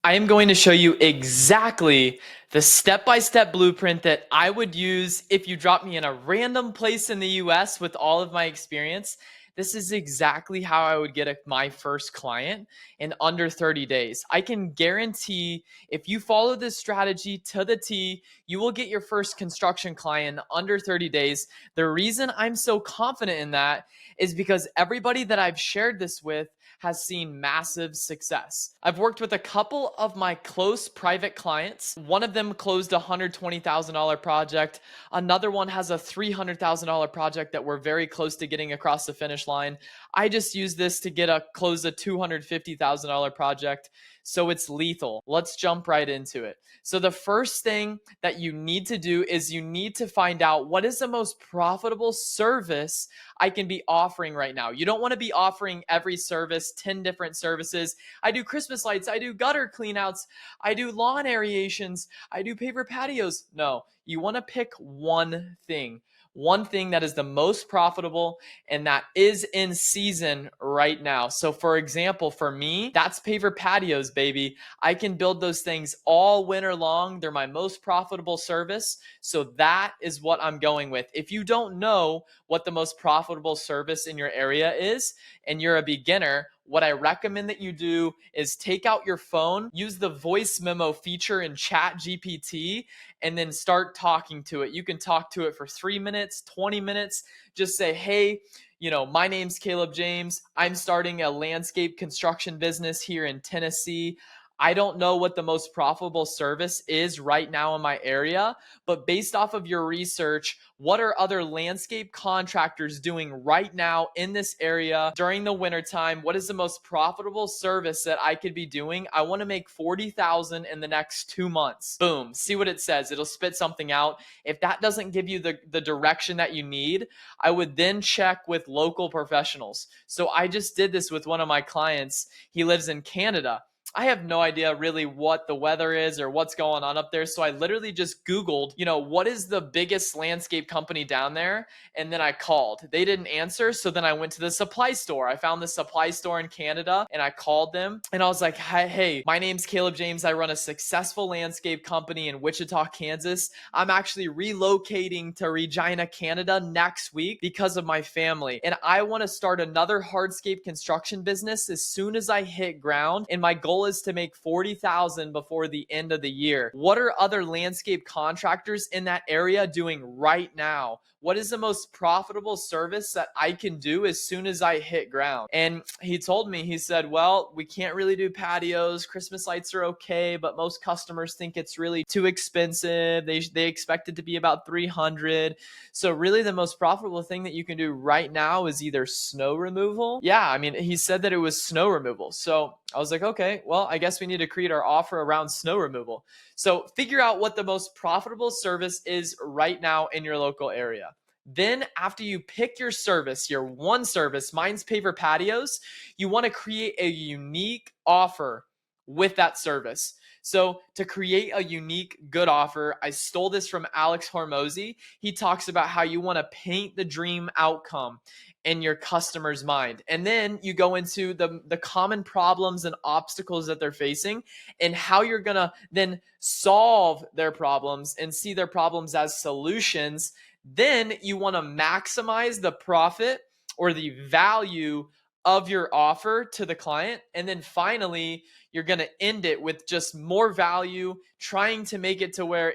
I am going to show you exactly the step-by-step blueprint that I would use if you drop me in a random place in the US with all of my experience. This is exactly how I would get my first client in under 30 days. I can guarantee if you follow this strategy to the T, you will get your first construction client in under 30 days. The reason I'm so confident in that is because everybody that I've shared this with has seen massive success. I've worked with a couple of my close private clients. One of them closed a $120,000 project. Another one has a $300,000 project that we're very close to getting across the finish line. I just used this to close a $250,000 project. So it's lethal. Let's jump right into it. So the first thing that you need to do is you need to find out what is the most profitable service I can be offering right now. You don't want to be offering every service, 10 different services. I do Christmas lights, I do gutter cleanouts, I do lawn aerations, I do paper patios. No, you want to pick one thing that is the most profitable and that is in season right now. So for example, for me, that's paver patios, baby. I can build those things all winter long. They're my most profitable service. So that is what I'm going with. If you don't know what the most profitable service in your area is and you're a beginner, what I recommend that you do is take out your phone, use the voice memo feature in Chat GPT, and then start talking to it. You can talk to it for 3 minutes, 20 minutes. Just say, hey, my name's Caleb James. I'm starting a landscape construction business here in Tennessee. I don't know what the most profitable service is right now in my area, but based off of your research, what are other landscape contractors doing right now in this area during the wintertime? What is the most profitable service that I could be doing? I want to make 40,000 in the next 2 months. Boom. See what it says. It'll spit something out. If that doesn't give you the direction that you need, I would then check with local professionals. So I just did this with one of my clients. He lives in Canada. I have no idea really what the weather is or what's going on up there. So I literally just Googled, what is the biggest landscape company down there? And then I called. They didn't answer. So then I went to the supply store. I found the supply store in Canada and I called them and I was like, hey, my name's Caleb James. I run a successful landscape company in Wichita, Kansas. I'm actually relocating to Regina, Canada next week because of my family. And I want to start another hardscape construction business as soon as I hit ground. And my goal is to make 40,000 before the end of the year. What are other landscape contractors in that area doing right now? What is the most profitable service that I can do as soon as I hit ground? And he told me, he said, well, we can't really do patios. Christmas lights are okay, but most customers think it's really too expensive. They expect it to be about 300. So really the most profitable thing that you can do right now is either snow removal. Yeah, I mean, he said that it was snow removal. So I was like, okay, well, I guess we need to create our offer around snow removal. So figure out what the most profitable service is right now in your local area. Then after you pick your service, your one service, mine's paver patios, you want to create a unique offer with that service. So to create a unique good offer, I stole this from Alex Hormozy. He talks about how you want to paint the dream outcome in your customer's mind. And then you go into the common problems and obstacles that they're facing and how you're going to then solve their problems and see their problems as solutions. Then you want to maximize the profit or the value of your offer to the client. And then finally, you're going to end it with just more value, trying to make it to where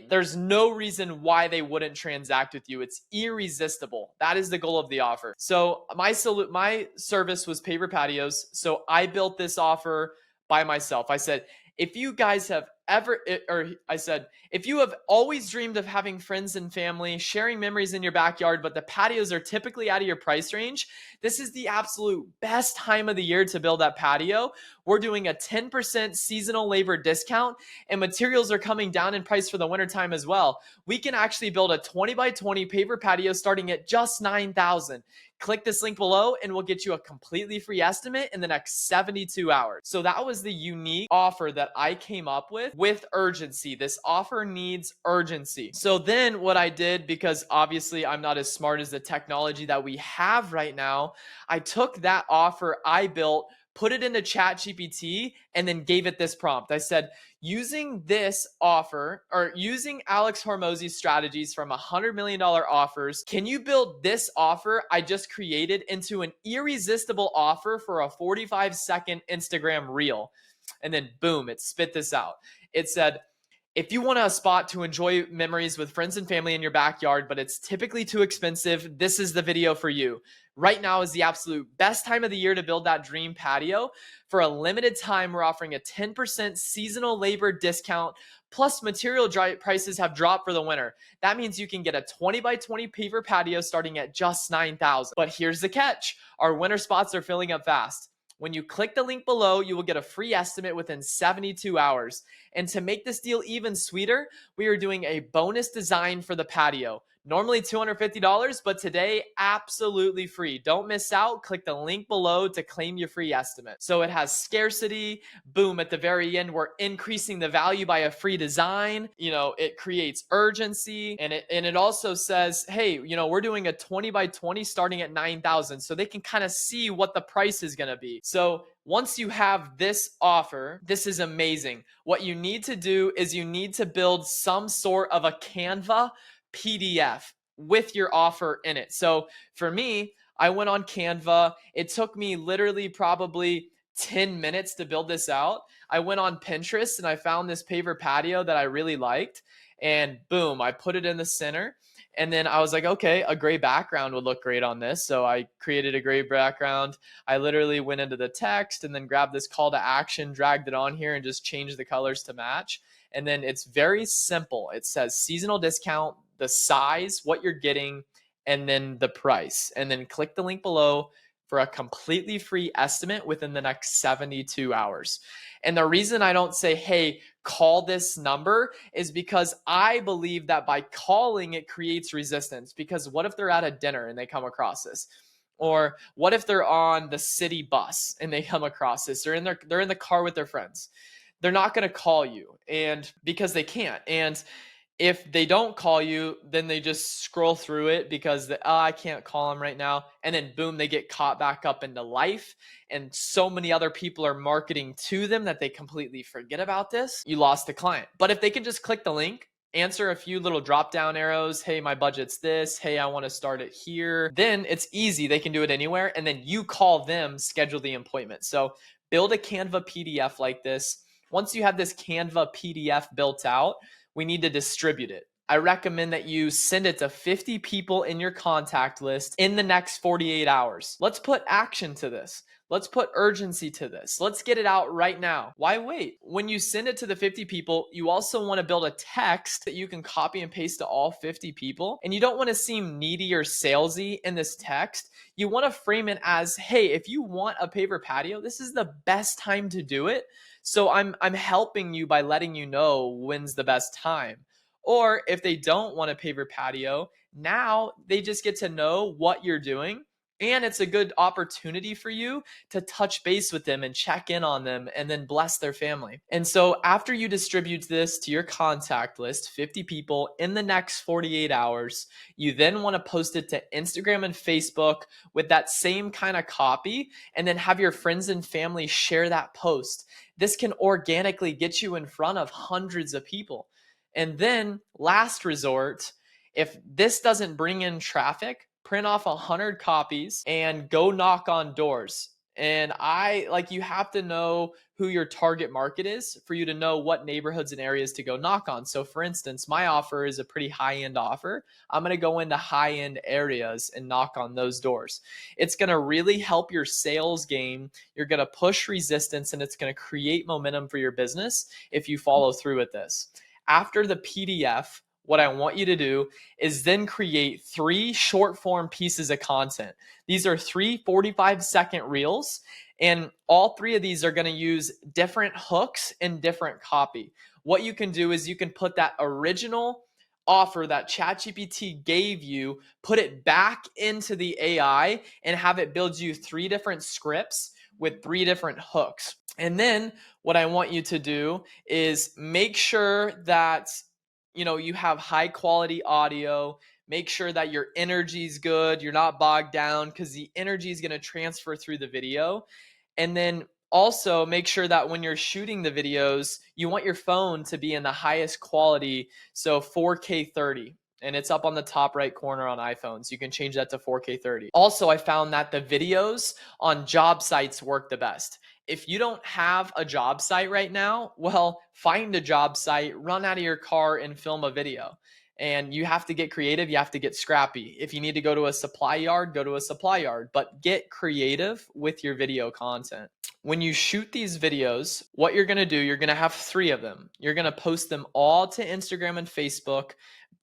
there's no reason why they wouldn't transact with you. It's irresistible. That is the goal of the offer. So my service was paper patios. So I built this offer by myself. I said, if you guys have if you have always dreamed of having friends and family, sharing memories in your backyard, but the patios are typically out of your price range, this is the absolute best time of the year to build that patio. We're doing a 10% seasonal labor discount and materials are coming down in price for the wintertime as well. We can actually build a 20 by 20 paper patio starting at just $9,000. Click this link below and we'll get you a completely free estimate in the next 72 hours. So that was the unique offer that I came up with urgency. This offer needs urgency. So then what I did, because obviously I'm not as smart as the technology that we have right now, I took that offer I built, put it into ChatGPT, and then gave it this prompt. I said, using this offer or using Alex Hormozy's strategies from $100 million offers, can you build this offer I just created into an irresistible offer for a 45-second Instagram reel? And then boom, it spit this out. It said, if you want a spot to enjoy memories with friends and family in your backyard, but it's typically too expensive, this is the video for you. Right now is the absolute best time of the year to build that dream patio. For a limited time, we're offering a 10% seasonal labor discount, plus material prices have dropped for the winter. That means you can get a 20 by 20 paver patio starting at just $9,000. But here's the catch. Our winter spots are filling up fast. When you click the link below, you will get a free estimate within 72 hours. And to make this deal even sweeter, we are doing a bonus design for the patio. Normally $250, but today absolutely free. Don't miss out. Click the link below to claim your free estimate. So it has scarcity. Boom, at the very end, we're increasing the value by a free design. It creates urgency, and it also says, hey, we're doing a 20 by 20 starting at 9,000, so they can kind of see what the price is going to be. So once you have this offer, this is amazing. What you need to do is you need to build some sort of a Canva PDF with your offer in it. So for me, I went on Canva. It took me literally probably 10 minutes to build this out. I went on Pinterest and I found this paver patio that I really liked. And boom, I put it in the center. And then I was like, okay, a gray background would look great on this. So I created a gray background. I literally went into the text and then grabbed this call to action, dragged it on here, and just changed the colors to match. And then it's very simple. It says seasonal discount, the size, what you're getting, and then the price. And then click the link below for a completely free estimate within the next 72 hours. And the reason I don't say, hey, call this number is because I believe that by calling it creates resistance. Because what if they're at a dinner and they come across this? Or what if they're on the city bus and they come across this? They're in the car with their friends. They're not going to call you, and because they can't. And if they don't call you, then they just scroll through it because I can't call them right now. And then boom, they get caught back up into life. And so many other people are marketing to them that they completely forget about this. You lost a client. But if they can just click the link, answer a few little drop down arrows. Hey, my budget's this. Hey, I want to start it here. Then it's easy. They can do it anywhere. And then you call them, schedule the appointment. So build a Canva PDF like this. Once you have this Canva PDF built out, we need to distribute it. I recommend that you send it to 50 people in your contact list in the next 48 hours. Let's put action to this. Let's put urgency to this. Let's get it out right now. Why wait? When you send it to the 50 people, you also want to build a text that you can copy and paste to all 50 people. And you don't want to seem needy or salesy in this text. You want to frame it as, hey, if you want a paver patio, this is the best time to do it. So I'm helping you by letting you know when's the best time. Or if they don't want a paver patio, now they just get to know what you're doing. And it's a good opportunity for you to touch base with them and check in on them and then bless their family. And so after you distribute this to your contact list, 50 people in the next 48 hours, you then want to post it to Instagram and Facebook with that same kind of copy, and then have your friends and family share that post. This can organically get you in front of hundreds of people. And then last resort, if this doesn't bring in traffic, print off 100 copies and go knock on doors. And you have to know who your target market is for you to know what neighborhoods and areas to go knock on. So for instance, my offer is a pretty high-end offer. I'm going to go into high-end areas and knock on those doors. It's going to really help your sales game. You're going to push resistance, and it's going to create momentum for your business if you follow through with this. After the PDF, what I want you to do is then create 3 short form pieces of content. These are 3 45-second reels, and all 3 of these are going to use different hooks and different copy. What you can do is you can put that original offer that ChatGPT gave you, put it back into the AI, and have it build you 3 different scripts with 3 different hooks. And then what I want you to do is make sure that you have high quality audio. Make sure that your energy is good. You're not bogged down, because the energy is going to transfer through the video. And then also make sure that when you're shooting the videos, you want your phone to be in the highest quality, so 4K 30. And it's up on the top right corner on iPhones. You can change that to 4K 30. Also, I found that the videos on job sites work the best. If you don't have a job site right now, well, find a job site, run out of your car and film a video. And you have to get creative, you have to get scrappy. If you need to go to a supply yard, go to a supply yard, but get creative with your video content. When you shoot these videos, what you're going to do, you're going to have 3 of them. You're going to post them all to Instagram and Facebook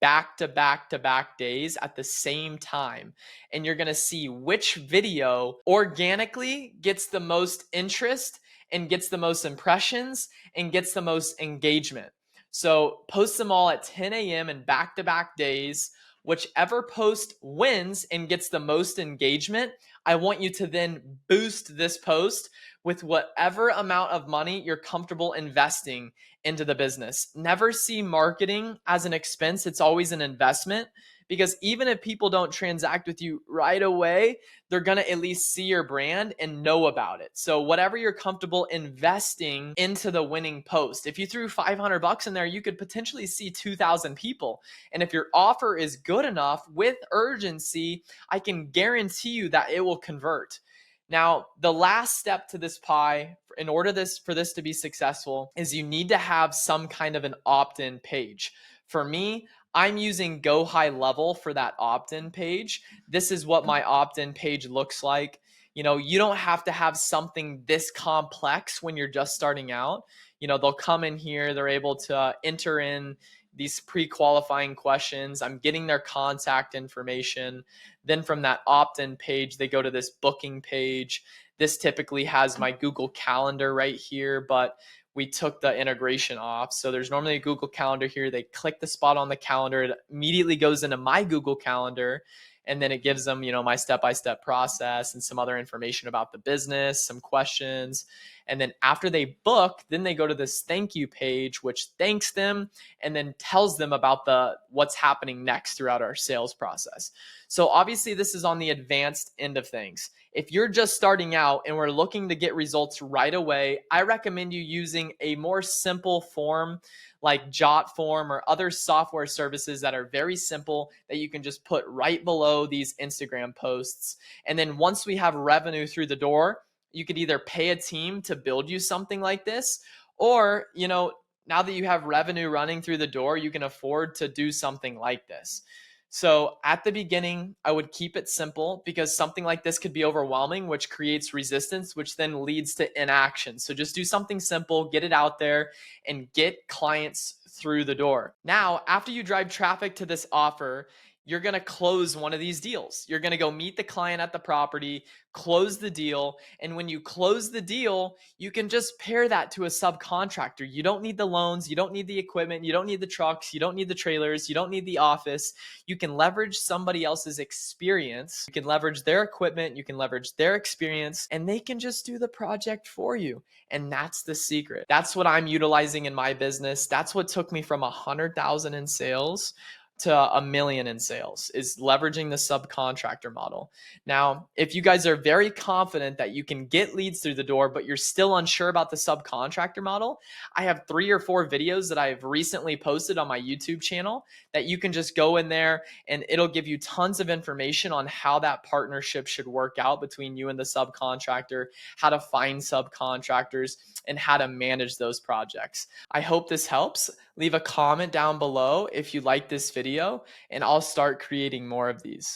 back to back to back days at the same time. And you're going to see which video organically gets the most interest and gets the most impressions and gets the most engagement. So post them all at 10 a.m. and back to back days. Whichever post wins and gets the most engagement, I want you to then boost this post with whatever amount of money you're comfortable investing into the business. Never see marketing as an expense, it's always an investment. Because even if people don't transact with you right away, they're going to at least see your brand and know about it. So whatever you're comfortable investing into the winning post. If you threw $500 in there, you could potentially see 2,000 people. And if your offer is good enough with urgency, I can guarantee you that it will convert. Now, the last step to this pie, in order for this to be successful, is you need to have some kind of an opt-in page. For me, I'm using Go High Level for that opt-in page. This is what my opt-in page looks like. You know, you don't have to have something this complex when you're just starting out. You know, they'll come in here, they're able to enter in these pre-qualifying questions. I'm getting their contact information. Then from that opt-in page, they go to this booking page. This typically has my Google Calendar right here, but we took the integration off. So there's normally a Google Calendar here. They click the spot on the calendar. It immediately goes into my Google Calendar. And then it gives them, you know, my step-by-step process and some other information about the business, some questions. And then after they book, then they go to this thank you page, which thanks them and then tells them about what's happening next throughout our sales process. So obviously this is on the advanced end of things. If you're just starting out and we're looking to get results right away, I recommend you using a more simple form like Jotform or other software services that are very simple that you can just put right below these Instagram posts. And then once we have revenue through the door, you could either pay a team to build you something like this, or, you know, now that you have revenue running through the door, you can afford to do something like this. So at the beginning, I would keep it simple because something like this could be overwhelming, which creates resistance, which then leads to inaction. So just do something simple, get it out there, and get clients through the door. Now, after you drive traffic to this offer, you're going to close one of these deals. You're going to go meet the client at the property, close the deal. And when you close the deal, you can just pair that to a subcontractor. You don't need the loans. You don't need the equipment. You don't need the trucks. You don't need the trailers. You don't need the office. You can leverage somebody else's experience. You can leverage their equipment. You can leverage their experience, and they can just do the project for you. And that's the secret. That's what I'm utilizing in my business. That's what took me from 100,000 in sales to $1 million in sales, is leveraging the subcontractor model. Now, if you guys are very confident that you can get leads through the door, but you're still unsure about the subcontractor model, I have 3 or 4 videos that I've recently posted on my YouTube channel that you can just go in there and it'll give you tons of information on how that partnership should work out between you and the subcontractor, how to find subcontractors, and how to manage those projects. I hope this helps. Leave a comment down below if you like this video, and I'll start creating more of these.